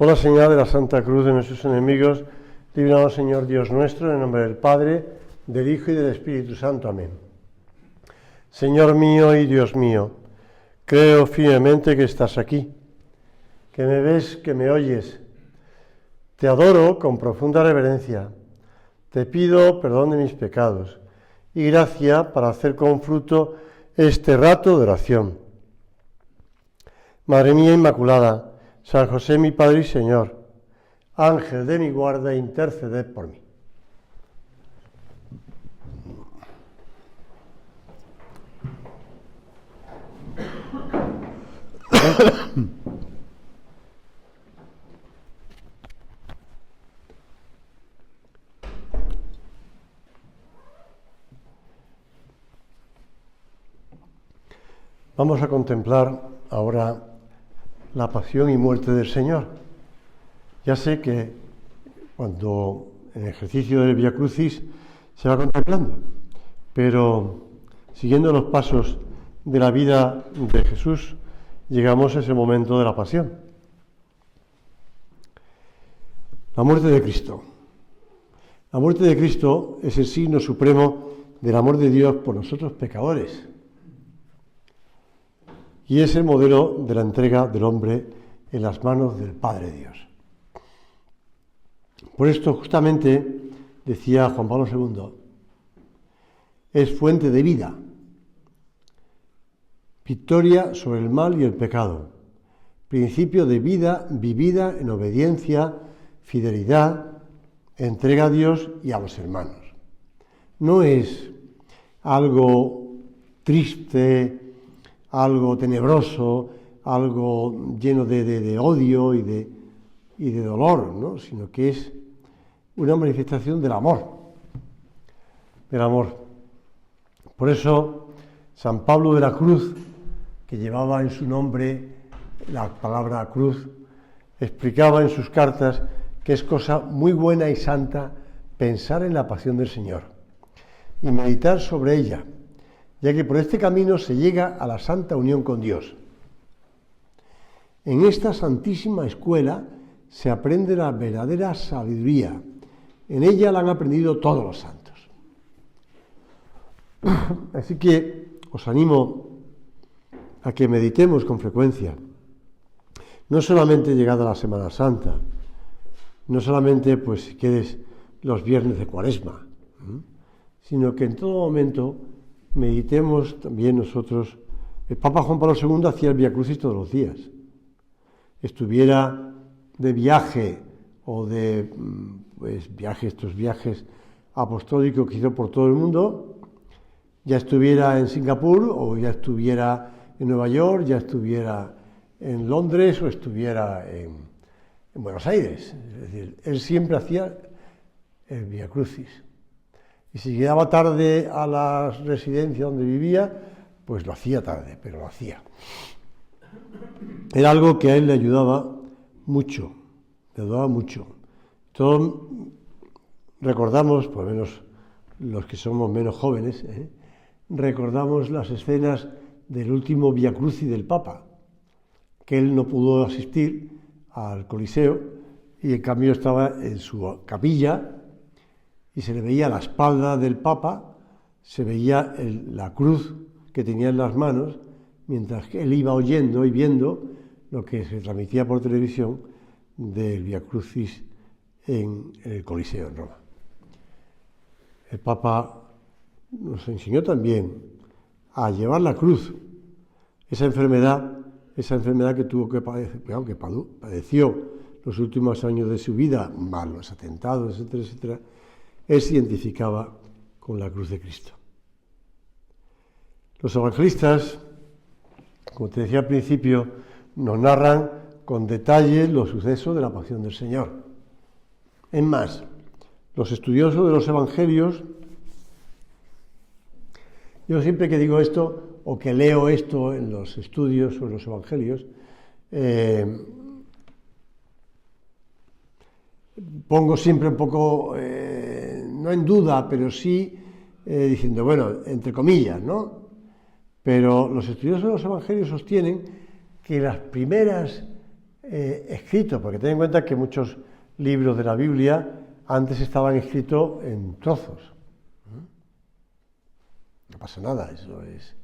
Por la señal de la Santa Cruz de nuestros enemigos, líbranos, Señor Dios nuestro, en el nombre del Padre, del Hijo y del Espíritu Santo. Amén. Señor mío y Dios mío, creo firmemente que estás aquí, que me ves, que me oyes. Te adoro con profunda reverencia. Te pido perdón de mis pecados y gracia para hacer con fruto este rato de oración. Madre mía Inmaculada, San José mi Padre y Señor, Ángel de mi guarda, interceded por mí. Vamos a contemplar ahora la pasión y muerte del Señor. Ya sé que cuando en el ejercicio del Vía Crucis se va contemplando, pero siguiendo los pasos de la vida de Jesús, llegamos a ese momento de la pasión. La muerte de Cristo. La muerte de Cristo es el signo supremo del amor de Dios por nosotros pecadores. Y es el modelo de la entrega del hombre en las manos del Padre Dios. Por esto, justamente, decía Juan Pablo II, es fuente de vida, victoria sobre el mal y el pecado, principio de vida vivida en obediencia, fidelidad, entrega a Dios y a los hermanos. No es algo triste, algo tenebroso, algo lleno de odio y de dolor, ¿no? Sino que es una manifestación del amor. Del amor. Por eso, San Pablo de la Cruz, que llevaba en su nombre la palabra cruz, explicaba en sus cartas que es cosa muy buena y santa pensar en la pasión del Señor y meditar sobre ella, ya que por este camino se llega a la santa unión con Dios. En esta santísima escuela se aprende la verdadera sabiduría. En ella la han aprendido todos los santos. Así que os animo a que meditemos con frecuencia, no solamente llegada la Semana Santa, no solamente, pues si quieres, los viernes de Cuaresma, sino que en todo momento meditemos también nosotros. El Papa Juan Pablo II hacía el Vía Crucis todos los días. Estuviera de viaje o de estos viajes apostólicos que hizo por todo el mundo, ya estuviera en Singapur o ya estuviera en Nueva York, ya estuviera en Londres o estuviera en Buenos Aires. Es decir, él siempre hacía el Vía Crucis. Y si llegaba tarde a la residencia donde vivía, pues lo hacía tarde, pero lo hacía. Era algo que a él le ayudaba mucho, Todos recordamos, por lo menos los que somos menos jóvenes, recordamos las escenas del último Vía Crucis del Papa, que él no pudo asistir al Coliseo y en cambio estaba en su capilla, y se le veía la espalda del Papa, se veía la cruz que tenía en las manos, mientras que él iba oyendo y viendo lo que se transmitía por televisión del Vía Crucis en el Coliseo en Roma. El Papa nos enseñó también a llevar la cruz, esa enfermedad que tuvo que padecer, que padeció los últimos años de su vida, más los atentados, etcétera, etcétera. Él se identificaba con la cruz de Cristo. Los evangelistas, como te decía al principio, nos narran con detalle los sucesos de la pasión del Señor. Es más, los estudiosos de los evangelios, yo siempre que digo esto, o que leo esto en los estudios sobre los evangelios, pongo siempre un poco, no en duda, pero sí diciendo, bueno, entre comillas, ¿no? Pero los estudiosos de los evangelios sostienen que las primeras escritos, porque ten en cuenta que muchos libros de la Biblia antes estaban escritos en trozos. No pasa nada, eso es,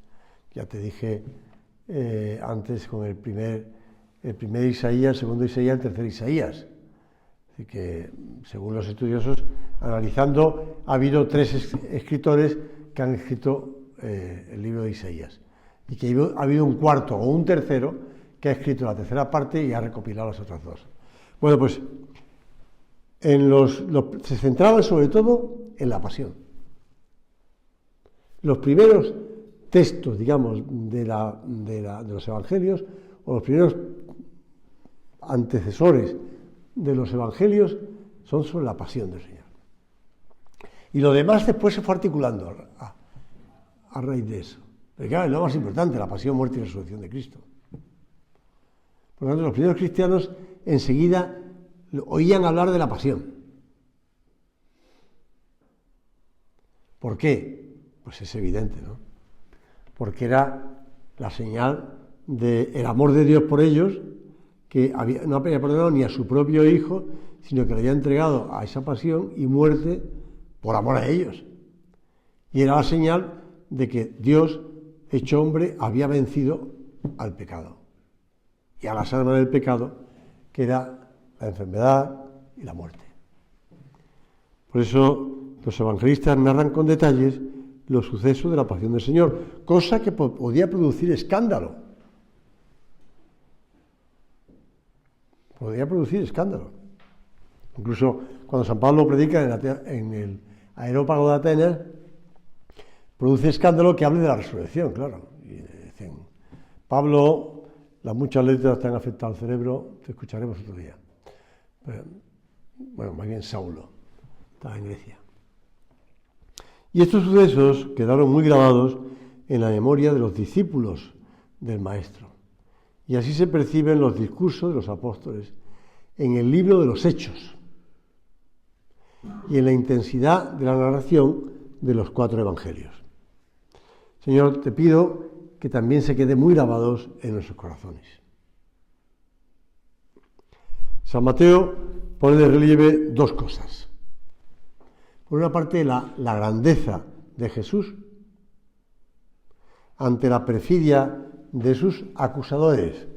ya te dije antes con el primer Isaías, el segundo Isaías, el tercer Isaías. Así que, según los estudiosos, analizando, ha habido 3 escritores que han escrito el libro de Isaías. Y que ha habido un cuarto o un tercero que ha escrito la tercera parte y ha recopilado las otras 2. Bueno, pues se centraban sobre todo en la pasión. Los primeros textos, digamos, de los evangelios, o los primeros antecesores de los evangelios, son sobre la pasión del Señor. Y lo demás después se fue articulando a raíz de eso. Pero claro, es lo más importante, la pasión, muerte y resurrección de Cristo. Por lo tanto, los primeros cristianos enseguida oían hablar de la pasión. ¿Por qué? Pues es evidente, ¿no? Porque era la señal del amor de Dios por ellos, que no había perdonado ni a su propio Hijo, sino que le había entregado a esa pasión y muerte por amor a ellos. Y era la señal de que Dios, hecho hombre, había vencido al pecado y a las armas del pecado, que era la enfermedad y la muerte. Por eso los evangelistas narran con detalles los sucesos de la pasión del Señor, cosa que podía producir escándalo. Podía producir escándalo. Incluso cuando San Pablo predica en el Areópago de Atenas, produce escándalo que hable de la resurrección, claro. Y dicen, Pablo, las muchas letras te han afectado al cerebro, te escucharemos otro día. Pero, bueno, más bien Saulo, estaba en Grecia. Y estos sucesos quedaron muy grabados en la memoria de los discípulos del Maestro. Y así se perciben los discursos de los apóstoles en el libro de los Hechos y en la intensidad de la narración de los 4 evangelios. Señor, te pido que también se queden muy grabados en nuestros corazones. San Mateo pone de relieve 2 cosas. Por una parte, la grandeza de Jesús ante la perfidia de sus acusadores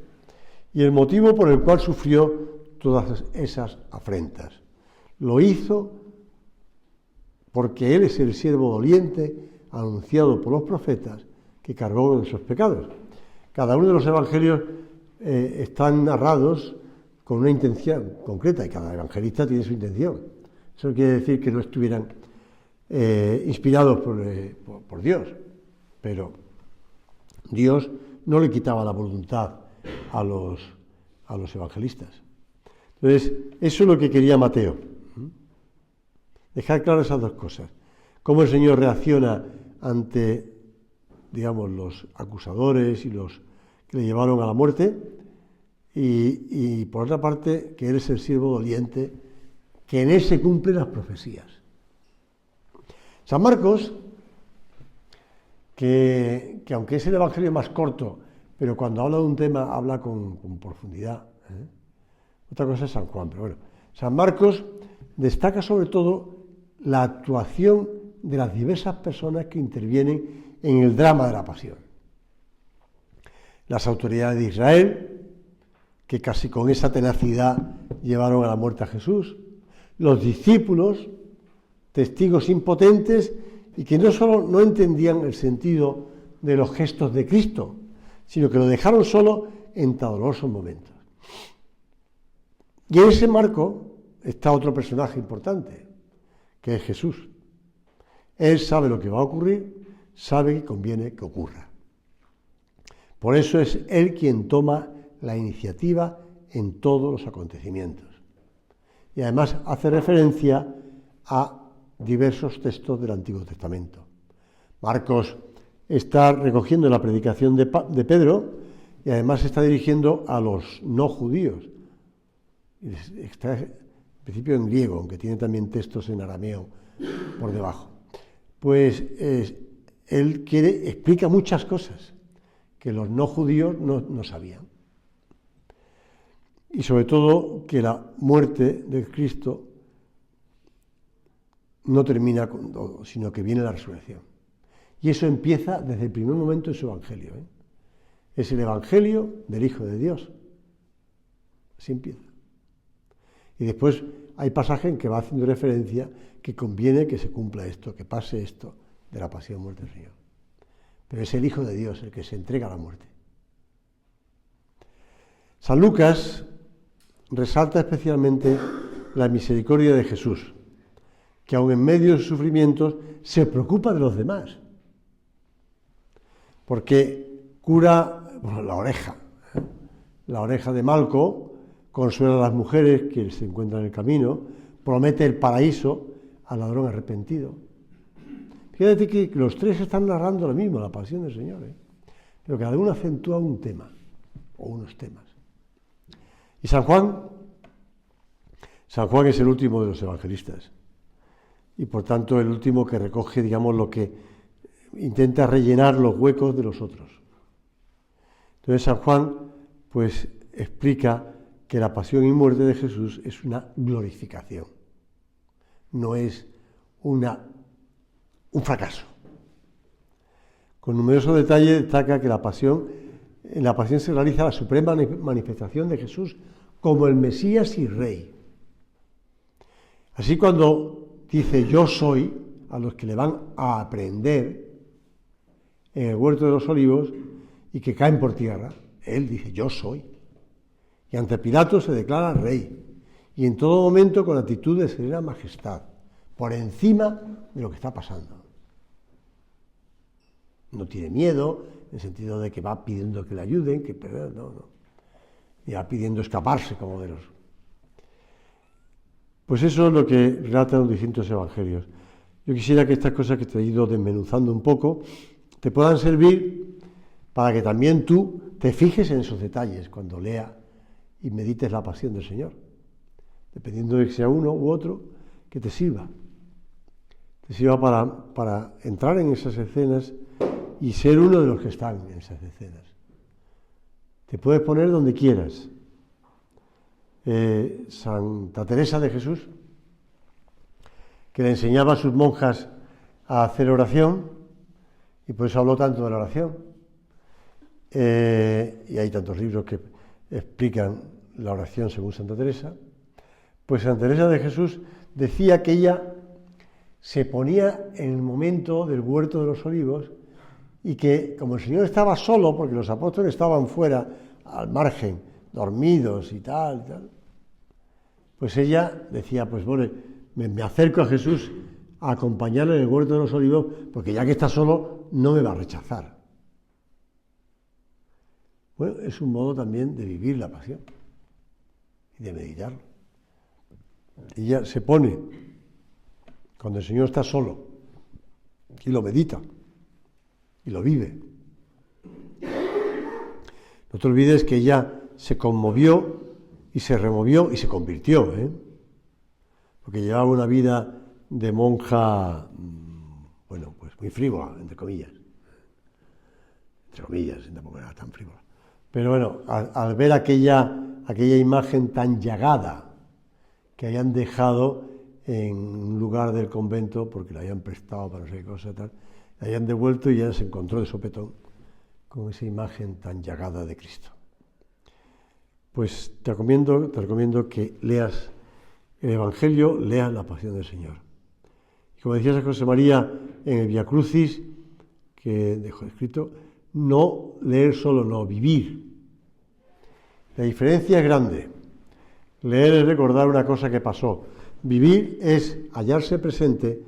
y el motivo por el cual sufrió todas esas afrentas. Lo hizo porque Él es el siervo doliente anunciado por los profetas que cargó con sus pecados. Cada uno de los evangelios están narrados con una intención concreta y cada evangelista tiene su intención. Eso no quiere decir que no estuvieran inspirados por Dios, pero Dios no le quitaba la voluntad a los evangelistas. Entonces, eso es lo que quería Mateo. Dejar claras esas 2 cosas. Cómo el Señor reacciona ante, digamos, los acusadores y los que le llevaron a la muerte, y por otra parte, que Él es el siervo doliente, que en Él se cumplen las profecías. San Marcos, que aunque es el evangelio más corto, pero cuando habla de un tema habla con profundidad. Otra cosa es San Juan, pero bueno. San Marcos destaca sobre todo la actuación de las diversas personas que intervienen en el drama de la pasión. Las autoridades de Israel, que casi con esa tenacidad llevaron a la muerte a Jesús. Los discípulos, testigos impotentes y que no solo no entendían el sentido de los gestos de Cristo, sino que lo dejaron solo en tan dolorosos momentos. Y en ese marco está otro personaje importante, que es Jesús. Él sabe lo que va a ocurrir, sabe que conviene que ocurra. Por eso es Él quien toma la iniciativa en todos los acontecimientos. Y además hace referencia a diversos textos del Antiguo Testamento. Marcos está recogiendo la predicación de Pedro y además se está dirigiendo a los no judíos. Está en principio en griego, aunque tiene también textos en arameo por debajo. Pues él explica muchas cosas que los no judíos no sabían. y sobre todo que la muerte de Cristo no termina con todo, sino que viene la resurrección. Y eso empieza desde el primer momento en su Evangelio. Es el Evangelio del Hijo de Dios. Así empieza. Y después hay pasajes en que va haciendo referencia que conviene que se cumpla esto, que pase esto de la pasión, muerte del Señor. Pero es el Hijo de Dios el que se entrega a la muerte. San Lucas resalta especialmente la misericordia de Jesús, que aun en medio de sus sufrimientos se preocupa de los demás, porque cura la oreja de Malco, consuela a las mujeres que se encuentran en el camino, promete el paraíso al ladrón arrepentido. Fíjate que los tres están narrando lo mismo, la pasión del Señor, pero cada uno acentúa un tema o unos temas. Y San Juan es el último de los evangelistas y por tanto el último que recoge, digamos, lo que intenta rellenar los huecos de los otros. Entonces San Juan pues explica que la pasión y muerte de Jesús es una glorificación, no es un fracaso. Con numerosos detalles destaca que en la pasión se realiza la suprema manifestación de Jesús como el Mesías y Rey. Así cuando dice yo soy, a los que le van a aprender en el huerto de los olivos y que caen por tierra, él dice yo soy. Y ante Pilato se declara rey, y en todo momento con actitud de serena majestad, por encima de lo que está pasando. No tiene miedo, en el sentido de que va pidiendo que le ayuden, no. Y va pidiendo escaparse como de los... Pues eso es lo que relatan los distintos evangelios. Yo quisiera que estas cosas que te he ido desmenuzando un poco te puedan servir para que también tú te fijes en esos detalles cuando leas y medites la pasión del Señor, dependiendo de que sea uno u otro, que te sirva para entrar en esas escenas y ser uno de los que están en esas escenas. Te puedes poner donde quieras. Santa Teresa de Jesús, que le enseñaba a sus monjas a hacer oración, y por eso habló tanto de la oración, y hay tantos libros que explican la oración según Santa Teresa. Pues Santa Teresa de Jesús decía que ella se ponía en el momento del huerto de los olivos y que como el Señor estaba solo, porque los apóstoles estaban fuera, al margen, dormidos y tal, pues ella decía, pues bueno, me acerco a Jesús a acompañarle en el huerto de los olivos, porque ya que está solo, no me va a rechazar. Bueno, es un modo también de vivir la pasión y de meditarlo. Ella se pone cuando el Señor está solo y lo medita y lo vive. No te olvides que ella se conmovió y se removió y se convirtió, porque llevaba una vida de monja, bueno, pues muy frívola, entre comillas, tampoco era tan frívola. Pero bueno, al ver aquella imagen tan llagada que hayan dejado en un lugar del convento, porque la habían prestado para no sé qué cosa, la hayan devuelto y ella se encontró de sopetón con esa imagen tan llagada de Cristo. Pues te recomiendo que leas el Evangelio, leas la pasión del Señor. Y como decía San José María en el Via Crucis, que dejó escrito, no leer solo, no, vivir. La diferencia es grande. Leer es recordar una cosa que pasó. Vivir es hallarse presente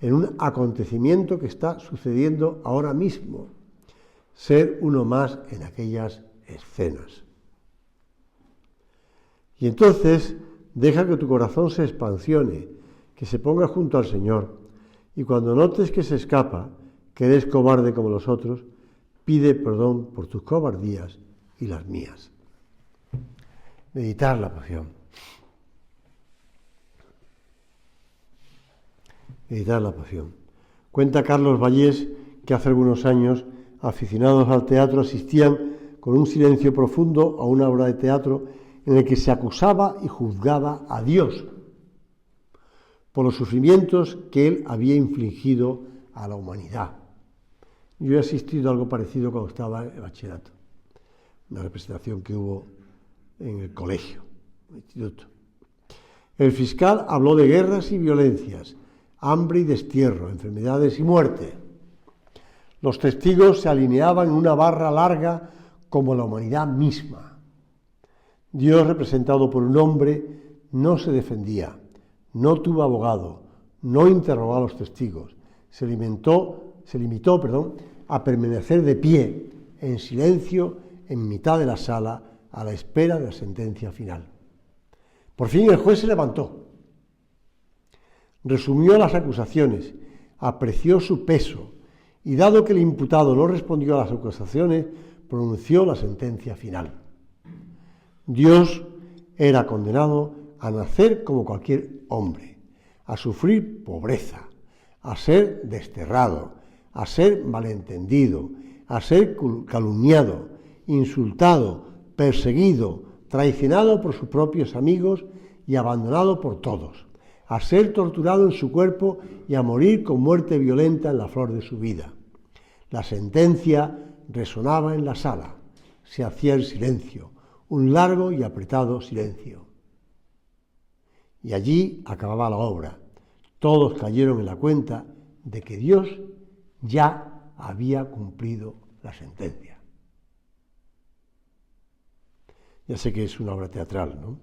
en un acontecimiento que está sucediendo ahora mismo. Ser uno más en aquellas escenas. Y entonces deja que tu corazón se expansione, que se ponga junto al Señor, y cuando notes que se escapa, que eres cobarde como los otros, pide perdón por tus cobardías y las mías. Meditar la pasión. Meditar la pasión. Cuenta Carlos Vallés que hace algunos años aficionados al teatro asistían con un silencio profundo a una obra de teatro en el que se acusaba y juzgaba a Dios por los sufrimientos que él había infligido a la humanidad. Yo he asistido a algo parecido cuando estaba en el bachillerato, una representación que hubo en el colegio, en el instituto. El fiscal habló de guerras y violencias, hambre y destierro, enfermedades y muerte. Los testigos se alineaban en una barra larga como la humanidad misma. Dios, representado por un hombre, no se defendía, no tuvo abogado, no interrogó a los testigos, se limitó, a permanecer de pie, en silencio, en mitad de la sala, a la espera de la sentencia final. Por fin el juez se levantó, resumió las acusaciones, apreció su peso y, dado que el imputado no respondió a las acusaciones, pronunció la sentencia final. Dios era condenado a nacer como cualquier hombre, a sufrir pobreza, a ser desterrado, a ser malentendido, a ser calumniado, insultado, perseguido, traicionado por sus propios amigos y abandonado por todos, a ser torturado en su cuerpo y a morir con muerte violenta en la flor de su vida. La sentencia resonaba en la sala, se hacía el silencio, un largo y apretado silencio. Y allí acababa la obra. Todos cayeron en la cuenta de que Dios ya había cumplido la sentencia. Ya sé que es una obra teatral, ¿no?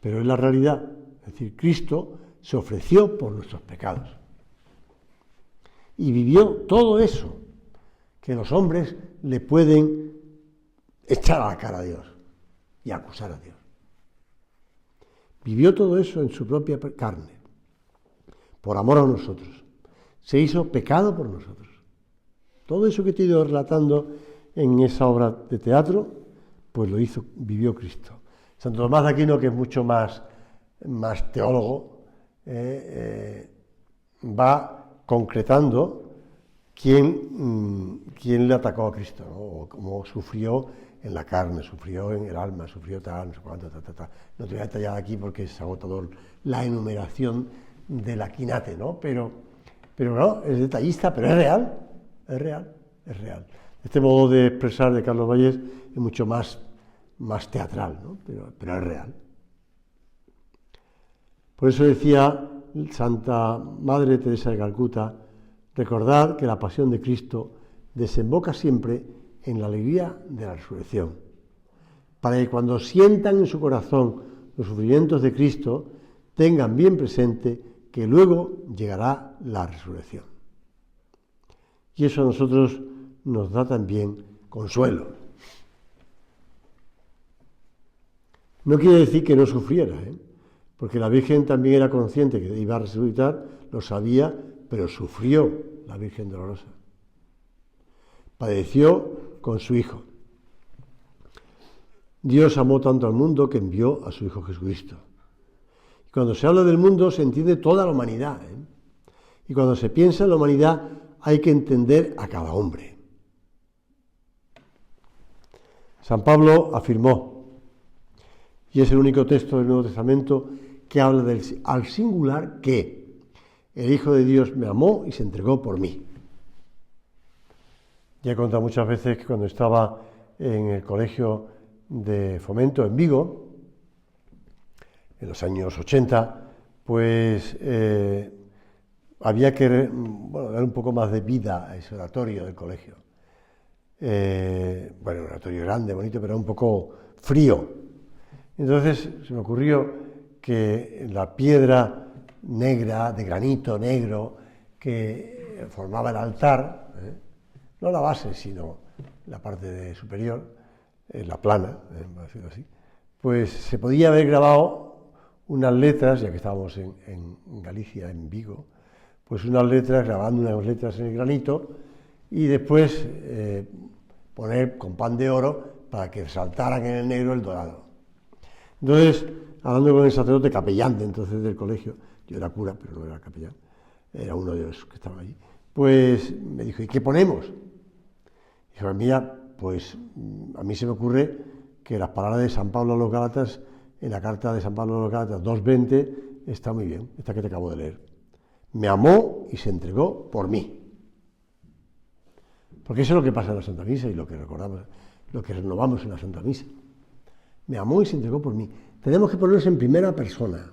Pero es la realidad. Es decir, Cristo se ofreció por nuestros pecados. Y vivió todo eso que los hombres le pueden echar a la cara a Dios y acusar a Dios. Vivió todo eso en su propia carne, por amor a nosotros. Se hizo pecado por nosotros. Todo eso que te he ido relatando en esa obra de teatro, pues lo vivió Cristo. Santo Tomás de Aquino, que es mucho más teólogo, va concretando quién le atacó a Cristo, ¿no? O cómo sufrió en la carne, sufrió en el alma, sufrió tal, no sé cuánto, tal. No te voy a detallar aquí porque es agotador la enumeración de la quinate, ¿no? Pero no, es detallista, pero es real. Este modo de expresar de Carlos Valles es mucho más teatral, ¿no? Pero es real. Por eso decía Santa Madre Teresa de Calcuta, recordad que la pasión de Cristo desemboca siempre en la alegría de la resurrección, para que cuando sientan en su corazón los sufrimientos de Cristo, tengan bien presente que luego llegará la resurrección. Y eso a nosotros nos da también consuelo. No quiere decir que no sufriera, porque la Virgen también era consciente que iba a resucitar, lo sabía, pero sufrió la Virgen Dolorosa. Padeció con su Hijo. Dios amó tanto al mundo que envió a su Hijo Jesucristo. Y cuando se habla del mundo se entiende toda la humanidad, Y cuando se piensa en la humanidad hay que entender a cada hombre. San Pablo afirmó, y es el único texto del Nuevo Testamento que habla al singular que el Hijo de Dios me amó y se entregó por mí. Ya he contado muchas veces que cuando estaba en el colegio de Fomento en Vigo, en los años 80, pues había que dar un poco más de vida a ese oratorio del colegio. Un oratorio grande, bonito, pero un poco frío. Entonces se me ocurrió que la piedra negra, de granito negro, que formaba el altar, no la base, sino la parte superior, la plana, por decirlo así, pues se podía haber grabado unas letras, ya que estábamos en Galicia, en Vigo, pues unas letras, grabando unas letras en el granito, y después poner con pan de oro para que resaltaran en el negro el dorado. Entonces, hablando con el sacerdote capellán de entonces del colegio, yo era cura, pero no era capellán, era uno de los que estaban allí, pues me dijo, ¿y qué ponemos? Dijo, mira, pues a mí se me ocurre que las palabras de San Pablo a los Gálatas en la carta de San Pablo a los Gálatas 2:20 está muy bien, esta que te acabo de leer. Me amó y se entregó por mí. Porque eso es lo que pasa en la Santa Misa y lo que recordamos, lo que renovamos en la Santa Misa. Me amó y se entregó por mí. Tenemos que ponernos en primera persona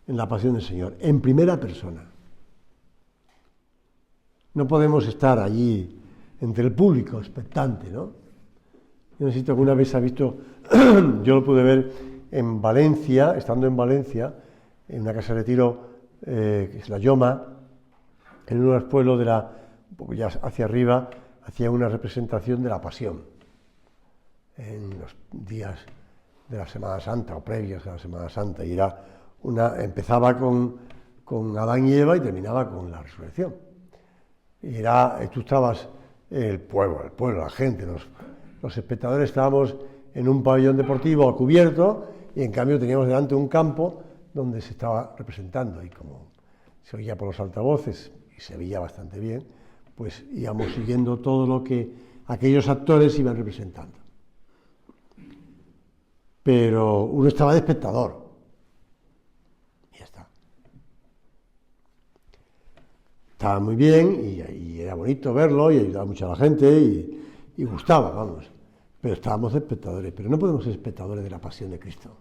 en la pasión del Señor, en primera persona. No podemos estar allí entre el público, expectante, ¿no? Yo no sé si alguna vez ha visto, yo lo pude ver en Valencia, estando en Valencia, en una casa de retiro que es la Lloma, en uno de los pueblos un poco ya hacia arriba, hacía una representación de la Pasión, en los días de la Semana Santa o previos a la Semana Santa, y empezaba con Adán y Eva y terminaba con la resurrección. Y tú estabas, el pueblo, la gente, los espectadores estábamos en un pabellón deportivo a cubierto y en cambio teníamos delante un campo donde se estaba representando, y como se oía por los altavoces y se veía bastante bien, pues íbamos siguiendo todo lo que aquellos actores iban representando. Pero uno estaba de espectador. Y ya está. Estaba muy bien y era bonito verlo y ayudaba mucho a la gente y gustaba, vamos. Pero estábamos de espectadores. Pero no podemos ser espectadores de la pasión de Cristo.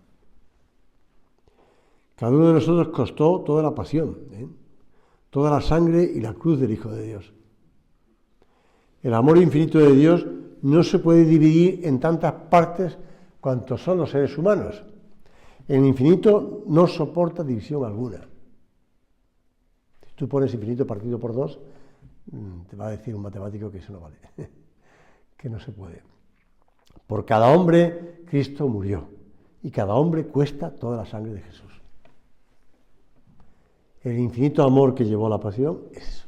Cada uno de nosotros costó toda la pasión, toda la sangre y la cruz del Hijo de Dios. El amor infinito de Dios no se puede dividir en tantas partes cuantos son los seres humanos. El infinito no soporta división alguna. Si tú pones infinito partido por 2, te va a decir un matemático que eso no vale, que no se puede. Por cada hombre Cristo murió, y cada hombre cuesta toda la sangre de Jesús. El infinito amor que llevó la pasión es eso.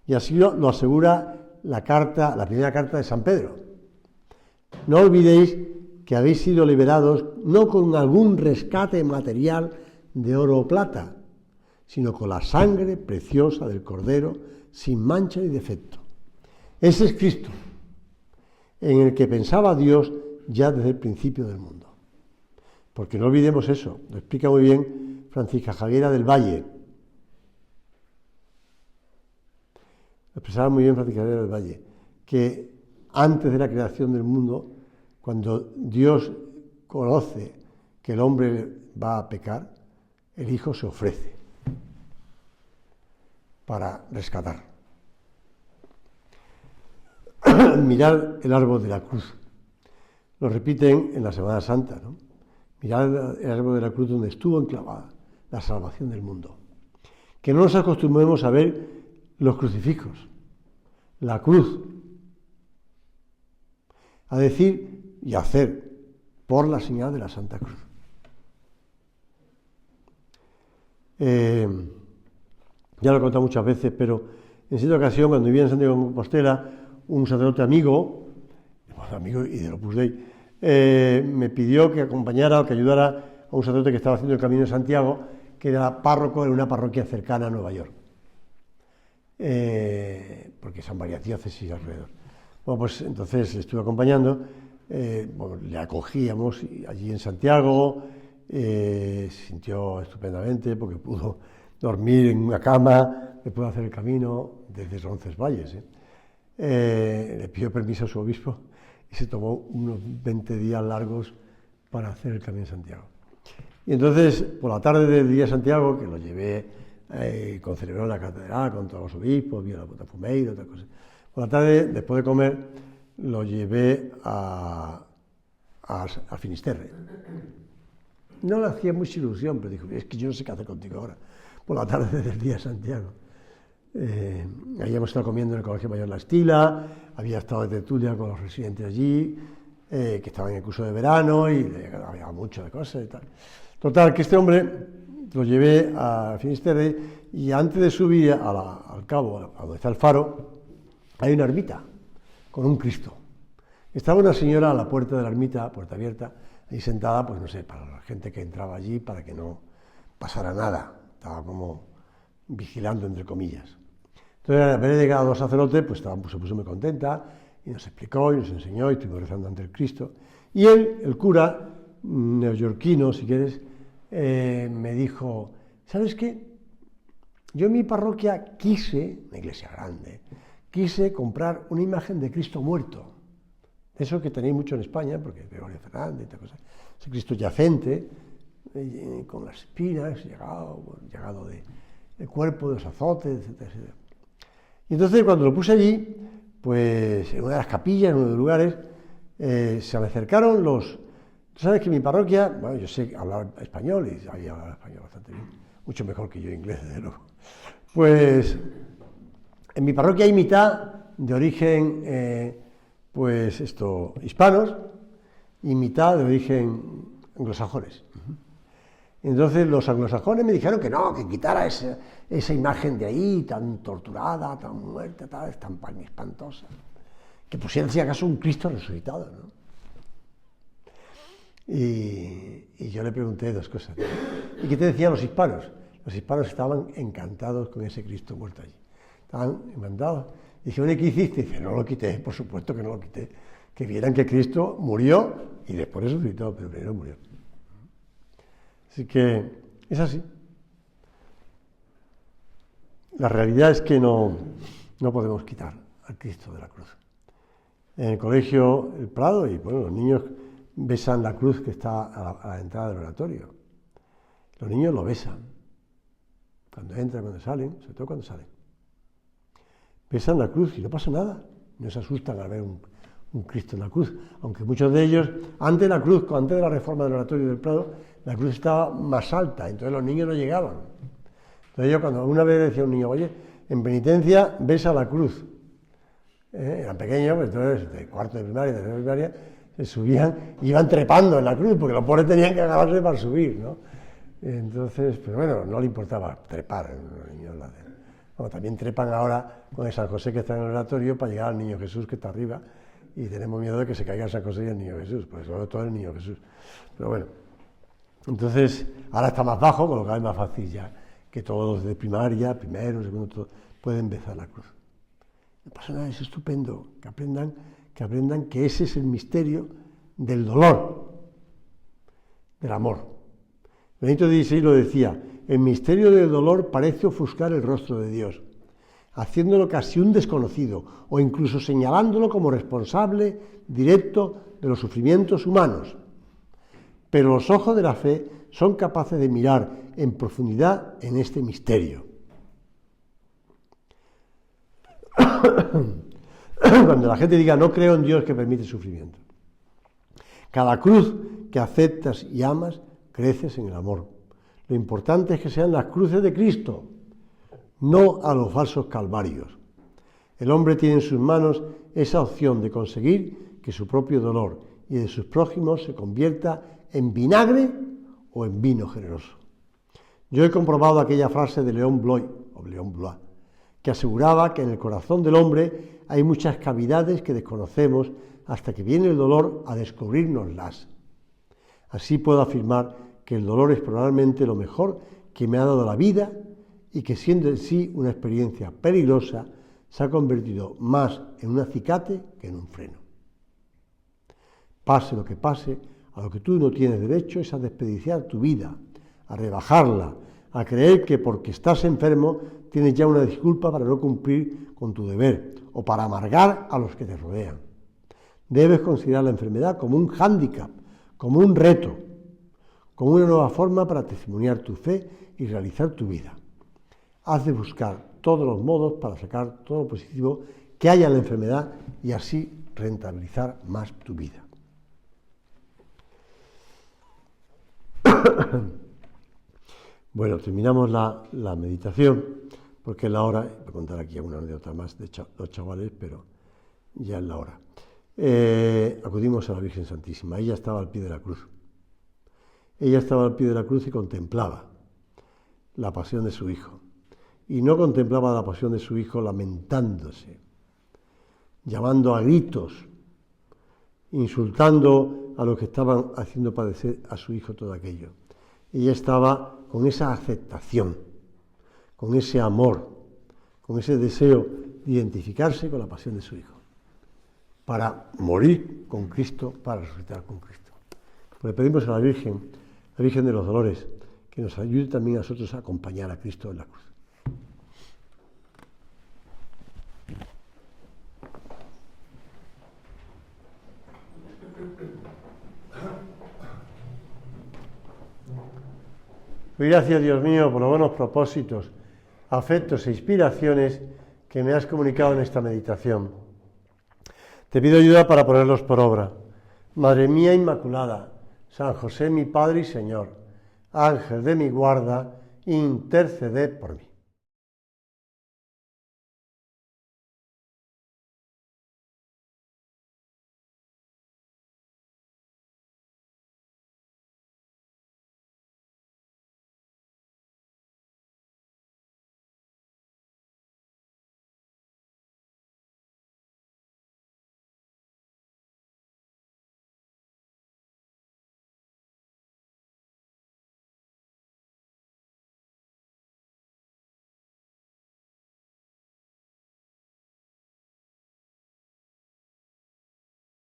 Y así lo asegura la primera carta de San Pedro. No olvidéis que habéis sido liberados no con algún rescate material de oro o plata, sino con la sangre preciosa del Cordero, sin mancha ni defecto. Ese es Cristo, en el que pensaba Dios ya desde el principio del mundo. Porque no olvidemos eso, lo explica muy bien Francisca Javiera del Valle. Lo expresaba muy bien Francisca Javiera del Valle, que antes de la creación del mundo, cuando Dios conoce que el hombre va a pecar, el Hijo se ofrece para rescatar. Mirad el árbol de la cruz. Lo repiten en la Semana Santa, ¿no? Mirad el árbol de la cruz donde estuvo enclavada la salvación del mundo. Que no nos acostumbremos a ver los crucifijos, la cruz, a decir y hacer por la señal de la Santa Cruz. Ya lo he contado muchas veces, pero en cierta ocasión, cuando vivía en Santiago de Compostela, un sacerdote amigo y del Opus Dei, me pidió que acompañara o que ayudara a un sacerdote que estaba haciendo el Camino de Santiago, que era párroco en una parroquia cercana a Nueva York, porque son varias diócesis alrededor. Bueno, pues entonces le estuve acompañando, le acogíamos allí en Santiago, se sintió estupendamente porque pudo dormir en una cama, le pudo hacer el camino desde Roncesvalles. Le pidió permiso a su obispo y se tomó unos 20 días largos para hacer el Camino de Santiago. Y entonces, por la tarde del día de Santiago, que lo llevé, concelebró en la catedral con todos los obispos, vio la Botafumeiro, otras cosas. Por la tarde, después de comer, lo llevé a Finisterre. No le hacía mucha ilusión, pero dijo, es que yo no sé qué hacer contigo ahora, por la tarde del día de Santiago. Ahí hemos estado comiendo en el Colegio Mayor La Estila, había estado de tertulia con los residentes allí, que estaban en el curso de verano y había mucho de cosas y tal. Total, que este hombre lo llevé a Finisterre y antes de subir al cabo, a donde está el faro, hay una ermita con un Cristo. Estaba una señora a la puerta de la ermita, puerta abierta, ahí sentada, pues no sé, para la gente que entraba allí, para que no pasara nada. Estaba como vigilando, entre comillas. Entonces, al haber llegado a los sacerdotes, pues se puso muy contenta y nos explicó y nos enseñó y estuvimos rezando ante el Cristo. Y él, el cura, neoyorquino, si quieres, me dijo, ¿sabes qué? Yo en mi parroquia quise, una iglesia grande, quise comprar una imagen de Cristo muerto. Eso que tenéis mucho en España, porque Gregorio Fernández y tal cosa. Ese Cristo yacente, con las espinas, llegado de cuerpo, de los azotes, etcétera, etcétera. Y entonces cuando lo puse allí, pues en una de las capillas, en uno de los lugares, se me acercaron los... Tú sabes que en mi parroquia, bueno, yo sé hablar español y sabía hablar español bastante bien, mucho mejor que yo inglés, desde luego. Pues en mi parroquia hay mitad de origen, hispanos y mitad de origen anglosajones. Entonces los anglosajones me dijeron que no, que quitara esa imagen de ahí, tan torturada, tan muerta, tan espantosa, que pusiera si acaso un Cristo resucitado, ¿no? Y yo le pregunté dos cosas. ¿Y qué te decían los hispanos? Los hispanos estaban encantados con ese Cristo muerto allí. Estaban encantados. Y dije, bueno, ¿y qué hiciste? Y dice, no lo quité, por supuesto que no lo quité. Que vieran que Cristo murió y después resucitó, pero primero murió. Así que es así. La realidad es que no podemos quitar al Cristo de la cruz. En el colegio El Prado, y bueno, los niños besan la cruz que está a la entrada del oratorio. Los niños lo besan. Cuando entran, cuando salen, sobre todo cuando salen. Besan la cruz y no pasa nada. No se asustan al ver un Cristo en la cruz. Aunque muchos de ellos, antes de la reforma del oratorio del Prado, la cruz estaba más alta, entonces los niños no llegaban. Entonces yo cuando una vez decía a un niño, oye, en penitencia besa la cruz. Eran pequeños, pues entonces de cuarto de primaria, tercero de primaria, se subían, iban trepando en la cruz, porque los pobres tenían que agarrarse para subir, ¿no? Entonces, pero bueno, no le importaba trepar, los niños lo hacen. Bueno, también trepan ahora con el San José que está en el oratorio para llegar al Niño Jesús que está arriba, y tenemos miedo de que se caiga el San José y el Niño Jesús, pues sobre todo el Niño Jesús. Pero bueno, entonces ahora está más bajo, con lo que es más fácil ya, que todos los de primaria, primero, segundo, todo, pueden besar la cruz. No pasa nada, es estupendo, que aprendan que ese es el misterio del dolor, del amor. Benito XVI lo decía, el misterio del dolor parece ofuscar el rostro de Dios, haciéndolo casi un desconocido o incluso señalándolo como responsable directo de los sufrimientos humanos. Pero los ojos de la fe son capaces de mirar en profundidad en este misterio. Cuando la gente diga, no creo en Dios que permite sufrimiento. Cada cruz que aceptas y amas, creces en el amor. Lo importante es que sean las cruces de Cristo, no a los falsos calvarios. El hombre tiene en sus manos esa opción de conseguir que su propio dolor y de sus prójimos se convierta en vinagre o en vino generoso. Yo he comprobado aquella frase de León Bloy, que aseguraba que en el corazón del hombre hay muchas cavidades que desconocemos hasta que viene el dolor a descubrirnoslas. Así puedo afirmar que el dolor es probablemente lo mejor que me ha dado la vida y que siendo en sí una experiencia peligrosa, se ha convertido más en un acicate que en un freno. Pase lo que pase, a lo que tú no tienes derecho es a desperdiciar tu vida, a rebajarla, a creer que porque estás enfermo tienes ya una disculpa para no cumplir con tu deber o para amargar a los que te rodean. Debes considerar la enfermedad como un hándicap, como un reto, como una nueva forma para testimoniar tu fe y realizar tu vida. Has de buscar todos los modos para sacar todo lo positivo que haya en la enfermedad y así rentabilizar más tu vida. Bueno, terminamos la meditación, porque es la hora, voy a contar aquí alguna anécdota más de los chavales, pero ya es la hora. Acudimos a la Virgen Santísima, ella estaba al pie de la cruz. Ella estaba al pie de la cruz y contemplaba la pasión de su hijo. Y no contemplaba la pasión de su hijo lamentándose, llamando a gritos, insultando a los que estaban haciendo padecer a su hijo todo aquello. Ella estaba con esa aceptación, con ese amor, con ese deseo de identificarse con la pasión de su hijo, para morir con Cristo, para resucitar con Cristo. Le pedimos a la Virgen de los Dolores, que nos ayude también a nosotros a acompañar a Cristo en la cruz. Gracias, Dios mío, por los buenos propósitos, afectos e inspiraciones que me has comunicado en esta meditación. Te pido ayuda para ponerlos por obra. Madre mía Inmaculada, San José mi Padre y Señor, Ángel de mi guarda, interceded por mí.